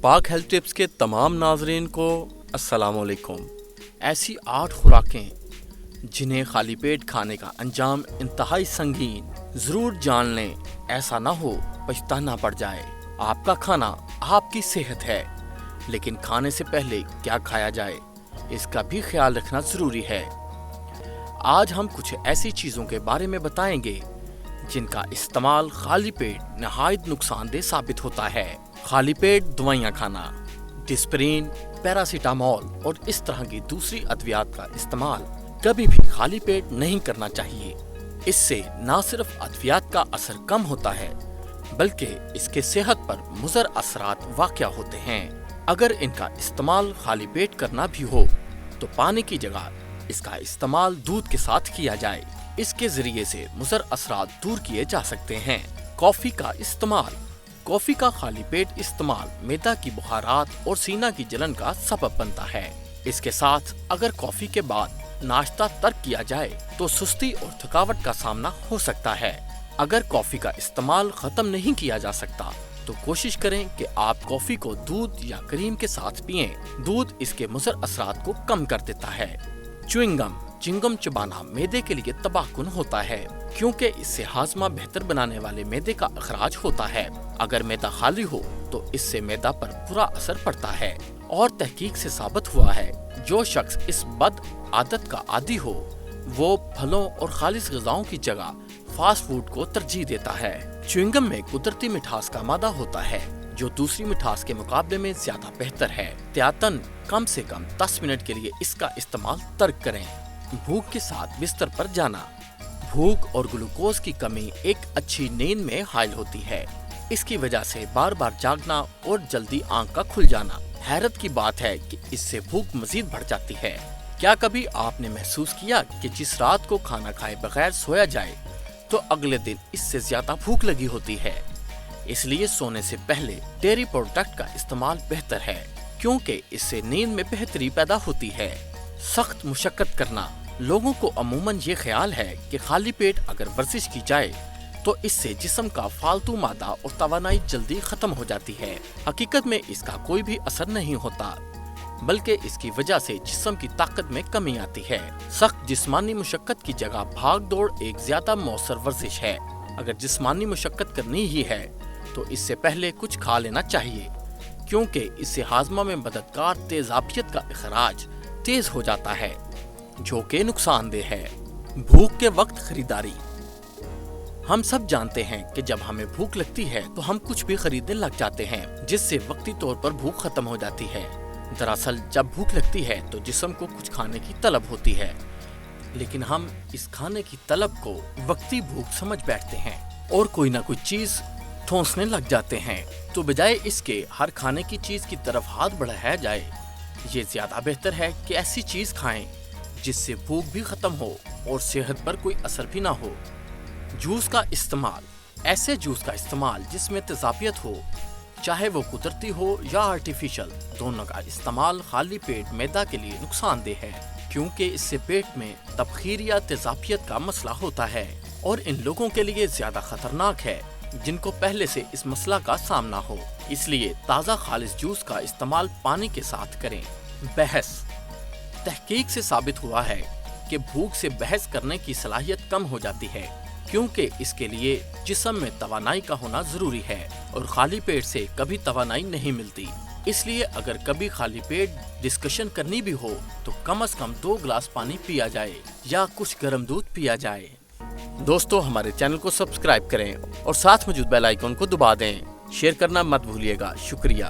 पाक health tips के तमाम नाजरीन को अस्सलाम वालेकुम। ऐसी 8 खुराकें जिन्हें खाली पेट खाने का अंजाम इंतहाई संगीन, ज़रूर जान लें, ऐसा ना हो पछताना पड़ जाए। आपका खाना आपकी सेहत है, लेकिन खाने से पहले क्या खाया जाए इसका भी ख्याल रखना ज़रूरी है। आज हम कुछ ऐसी चीज़ों के बारे में बताएंगे जिनका इस्तेमाल खाली पेट नहायत नुकसानदेह साबित होता है। खाली पेट दवाइयाँ खाना, डिस्प्रिन, पैरासीटामोल और इस तरह की दूसरी अद्वियात का इस्तेमाल कभी भी खाली पेट नहीं करना चाहिए। इससे न सिर्फ अद्वियात का असर कम होता है, बल्कि इसके सेहत पर मुज़र असरात वाक़या होते हैं। अगर इनका इस्तेमाल खाली पेट करना भी हो तो पानी की जगह इसका इस्तेमाल दूध के साथ किया जाए। इसके जरिए से मुज़र असरात दूर किए जा सकते हैं। कॉफी का इस्तेमाल। कॉफी का खाली पेट इस्तेमाल मैदा की बुखारात और सीना की जलन का सबब बनता है। इसके साथ अगर कॉफी के बाद नाश्ता तर्क किया जाए तो सुस्ती और थकावट का सामना हो सकता है। अगर कॉफी का इस्तेमाल खत्म नहीं किया जा सकता तो कोशिश करें कि आप कॉफी को दूध या क्रीम के साथ पिएं। दूध इसके मुज़र असरात को कम कर देता है। च्युइंगम चबाना मैदे के लिए तबाहकुन होता है, क्योंकि इससे हाजमा बेहतर बनाने वाले मैदे का अखराज होता है। अगर मैदा खाली हो तो इससे मैदा पर बुरा असर पड़ता है और तहकीक से साबित हुआ है जो शख्स इस बद आदत का आदी हो वो फलों और खालिस ग़िज़ाओं की जगह फास्ट फूड को तरजीह देता है। च्युइंगम में कुदरती मिठास का मादा होता है जो दूसरी मिठास के मुकाबले में ज्यादा बेहतर है। त्यातन कम से कम 10 मिनट के लिए इसका इस्तेमाल तर्क करें। भूख के साथ बिस्तर पर जाना। भूख और ग्लूकोज की कमी एक अच्छी नींद में हाइल होती है। इसकी वजह से बार बार जागना और जल्दी आंख का खुल जाना। हैरत की बात है कि इससे भूख मजीद बढ़ जाती है। क्या कभी आपने महसूस किया कि जिस रात को खाना खाए बगैर सोया जाए तो अगले दिन इससे ज्यादा भूख लगी होती है? इसलिए सोने से पहले डेयरी प्रोडक्ट का इस्तेमाल बेहतर है, क्योंकि इससे नींद में बेहतरी पैदा होती है। सख्त मुशक्कत करना। लोगों को अमूमन ये ख्याल है कि खाली पेट अगर वर्जिश की जाए तो इससे जिस्म का फालतू मादा और तवानाई जल्दी खत्म हो जाती है। हकीकत में इसका कोई भी असर नहीं होता, बल्कि इसकी वजह से जिस्म की ताकत में कमी आती है। सख्त जिस्मानी मुशक्कत की जगह भाग दौड़ एक ज्यादा मौसर वर्जिश है। अगर जिस्मानी मुशक्कत करनी ही है तो इससे पहले कुछ खा लेना चाहिए, क्योंकि इससे हाजमा में मददगार तेजाबियत का इखराज तेज हो जाता है जो कि नुकसानदेह है। भूख के वक्त खरीदारी। हम सब जानते हैं कि जब हमें भूख लगती है तो हम कुछ भी खरीदने लग जाते हैं, जिससे वक्ती तौर पर भूख खत्म हो जाती है। दरअसल जब भूख लगती है तो जिस्म को कुछ खाने की तलब होती है, लेकिन हम इस खाने की तलब को वक्ती भूख समझ बैठते हैं और कोई ना कोई चीज ठोंसने लग जाते हैं। तो बजाय इसके हर खाने की चीज की तरफ हाथ बढ़ाया जाए, ये ज्यादा बेहतर है कि ऐसी चीज खाएं जिससे भूख भी खत्म हो और सेहत पर कोई असर भी ना हो। जूस का इस्तेमाल। ऐसे जूस का इस्तेमाल जिसमें तेजाबियत हो, चाहे वो कुदरती हो या आर्टिफिशियल, दोनों का इस्तेमाल खाली पेट मैदा के लिए नुकसानदेह है, क्योंकि इससे पेट में तबखीर या तेजाबियत का मसला होता है और इन लोगों के लिए ज्यादा खतरनाक है जिनको पहले से इस मसला का सामना हो। इसलिए ताज़ा खालिस जूस का इस्तेमाल पानी के साथ करें। बहस। तहकीक से साबित हुआ है कि भूख से बहस करने की सलाहियत कम हो जाती है, क्योंकि इसके लिए जिस्म में तवानाई का होना जरूरी है और खाली पेट से कभी तवानाई नहीं मिलती। इसलिए अगर कभी खाली पेट डिस्कशन करनी भी हो तो कम से कम 2 गिलास पानी पिया जाए या कुछ गर्म दूध पिया जाए। दोस्तों, हमारे चैनल को सब्सक्राइब करें और साथ मौजूद बेल आइकन को दबा दें। शेयर करना मत भूलिएगा। शुक्रिया।